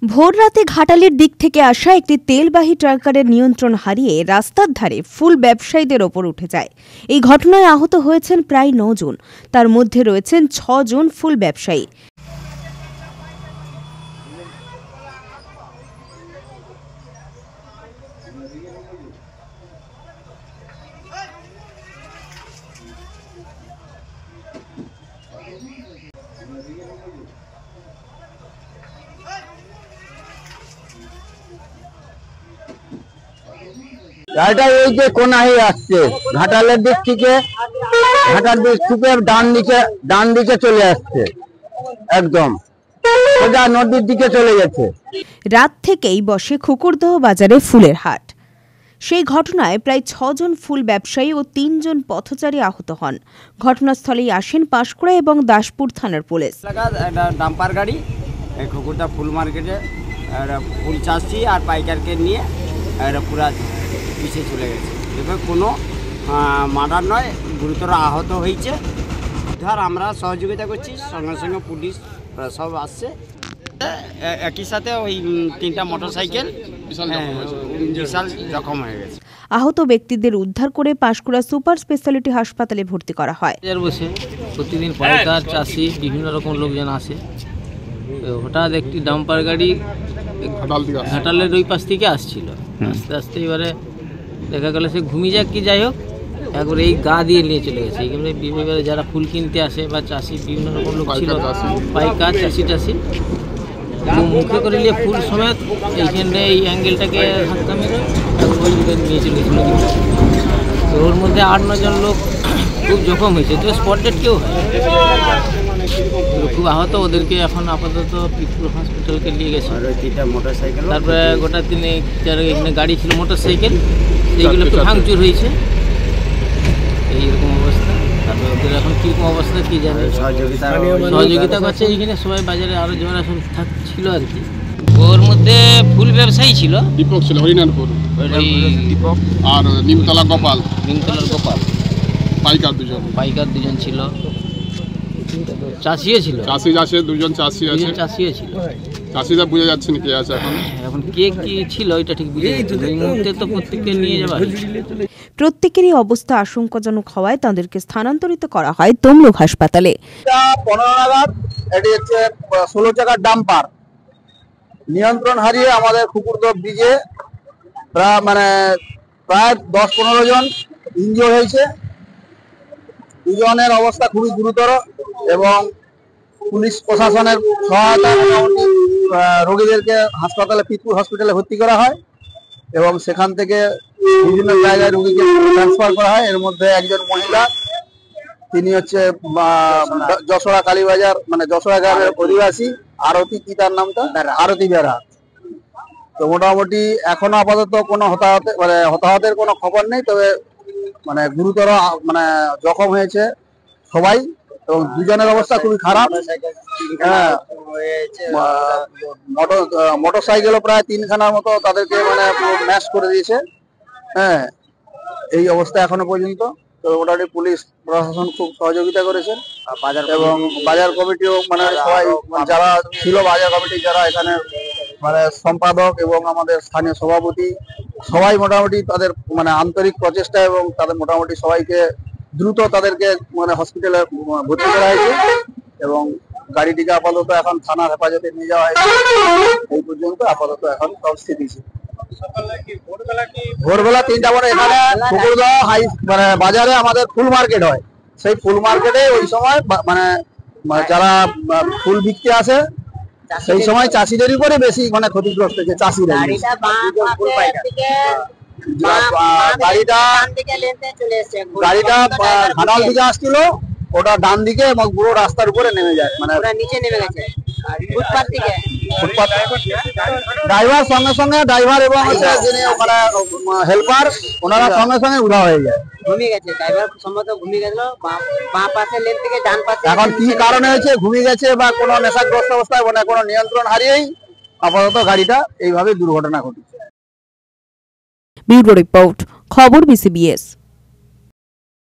ভোর রাতে ঘাটালের দিক থেকে আসা একটি তেলবাহী ট্রাঙ্কারের নিয়ন্ত্রণ হারিয়ে রাস্তার ধারে ফুল ব্যবসায়ীদের ওপর উঠে যায়। এই ঘটনায় আহত হয়েছেন প্রায় ৯ জন, তার মধ্যে রয়েছেন ৬ জন ফুল ব্যবসায়ী। গাড়িটা এই যে কোনায় আসছে ঘাটালের দিক থেকে, ঘাটার দিক থেকে ডান দিকে চলে আসছে, একদম সোজা নদীর দিকে চলে গেছে। রাত থেকেই বসে খুকুরদহ বাজারে ফুলের হাট। সেই ঘটনায় প্রায় ৬ জন ফুল ব্যবসায়ী ও ৩ জন পথচারী আহত হন। ঘটনাস্থলেই আসেন পাঁশকুড়া এবং দাসপুর থানার পুলিশ। একটা ডাম্পার গাড়ি খুকুরদহ ফুল মার্কেটে ফুল চাষি আর পাইকারকে নিয়ে পুরা পিছিয়ে চলে গেছে। এবার কোনো মার্ডার নয়, গুরুতর আহত হয়েছে। ধর আমরা সহযোগিতা করছি, সঙ্গে সঙ্গে পুলিশ সব আসছে। একই সাথে ওই 3টা মোটরসাইকেল বিশাল জখম হয়ে গেছে। আহত ব্যক্তিদের উদ্ধার করে পাঁশকুড়া সুপার স্পেশালিটি হাসপাতালে ভর্তি করা হয়। বসে প্রতিদিন পাইকার চাষি বিভিন্ন রকম লোকজন আসে। হঠাৎ একটি ডাম্পার গাড়ি ঘাটালের ওই পাশ থেকে আসছিল, আস্তে আস্তে এবারে দেখা গেল সে ঘুমিয়ে যাক কি যাই হোক, একবারে এই গা দিয়ে নিয়ে চলে গেছে। এবারে যারা ফুল কিনতে আসে বা চাষি বিভিন্ন রকম লোক ছিল, পাইকার চাষি মুখে করে নিয়ে ফুল সমেত এইখানে এই অ্যাঙ্গেলটাকে ধাক্কা মেরে ওই দিকে নিয়ে চলে গেছিল। তো ওর মধ্যে 8-9 জন লোক খুব জখম হয়েছে, তো স্পট ডেড কেউ হয়, খুব আহত। ওদেরকে এখন আপাতত পিপুল হসপিটালকে নিয়ে গেছে। মোটরসাইকেল তারপরে গোটা দিনে এখানে গাড়ি ছিল মোটরসাইকেল, সেইগুলো একটু ভাঙচুর হয়েছে, এইরকম অবস্থা। তারপরে ওদের এখন কীরকম অবস্থা কি জানে, সহযোগিতা করছে এইখানে সবাই। বাজারে আরও যারা সব ছিল আর কি। ওর মধ্যে ফুল ব্যবসায়ী ছিল, দীপক ছিল, হরিনাথপুর দীপক আর নিমতলার গোপাল, পাইকার দুজন ছিল, চাষিও ছিল, দুজন চাষিও ছিল। চাষিরা বোঝা যাচ্ছে না কে আছে এখন কে কি ছিল ওইটা ঠিক বুঝে যাচ্ছে না। এই মুহূর্তে তো প্রত্যেককে নিয়ে যাওয়া হয়েছে। প্রত্যেকেরই অবস্থা আশঙ্কাজনক হওয়ায় তাদেরকে স্থানান্তরিত করা হয় তমলুক হাসপাতালে। 15 নাগাদ এটি হচ্ছে 16 চাকার ডাম্পার নিয়ন্ত্রণ হারিয়ে আমাদের খুকুরদহ ব্রিজে প্রায় 10-15 জন ইনজিওর হয়েছে। দুজনের অবস্থা খুবই গুরুতর এবং পুলিশ প্রশাসনের সহায়তা রোগীদেরকে পিতপুর হসপিটালে ভর্তি করা হয় এবং সেখান থেকে বিভিন্ন জায়গায় রোগীকে ট্রান্সফার করা হয়। এর মধ্যে একজন মহিলা, তিনি হচ্ছে যশোরা কালীবাজার যশোরা গ্রামের অধিবাসী, আরতি, কি তার নামটা, আরতি বেরা। তো মোটামুটি এখনো আপাতত কোনো হতাহতের কোনো খবর নেই, তবে গুরুতর জখম হয়েছে সবাই এবং দুজনের অবস্থা খুবই খারাপ। মোটরসাইকেলও প্রায় 3খানার মতো তাদেরকে ম্যাশ করে দিয়েছে। এই অবস্থা এখনো পর্যন্ত। তো মোটামুটি পুলিশ প্রশাসন খুব সহযোগিতা করেছেন এবং বাজার কমিটিও সবাই যারা ছিল, বাজার কমিটি যারা এখানে সম্পাদক এবং আমাদের স্থানীয় সভাপতি, সবাই মোটামুটি তাদের আন্তরিক প্রচেষ্টা এবং তাদের মোটামুটি সবাইকে দ্রুত তাদেরকে হসপিটালে ভর্তি করা হয়েছে এবং গাড়িটিকে আপাতত এখন থানার হেফাজতে নিয়ে যাওয়া হয়েছে। এই পর্যন্ত আপাতত এখন সব স্থিতিশীল। ভোরবেলা 3টা পরে এখানে খুকুরদহ বাজারে আমাদের ফুল মার্কেট হয়। সেই ফুল মার্কেটে ওই সময় যারা ফুল বিক্রি আসে, সেই সময় চাষিদের উপরে বেশি ক্ষতিগ্রস্ত হয়েছে চাষিরা। গাড়িটা ঘাটাল দিকে আসছিল, ওটা ডান দিকে এবং পুরো রাস্তার উপরে নেমে যায়, নিচে নেমে গেছে ফুটপাত। ড্রাইভার সঙ্গে সঙ্গে ড্রাইভার এবং যিনি হেল্পার, ওনারা সঙ্গে সঙ্গে উঠা হয়ে যায়। এখন কি কারণে হয়েছে, ঘুমিয়ে গেছে বা কোনো নেশাগ্রস্ত অবস্থায় কোনো নিয়ন্ত্রণ হারিয়েই আপাতত গাড়িটা এইভাবে দুর্ঘটনা ঘটেছে। ব্যুরো রিপোর্ট, খবর BCBS।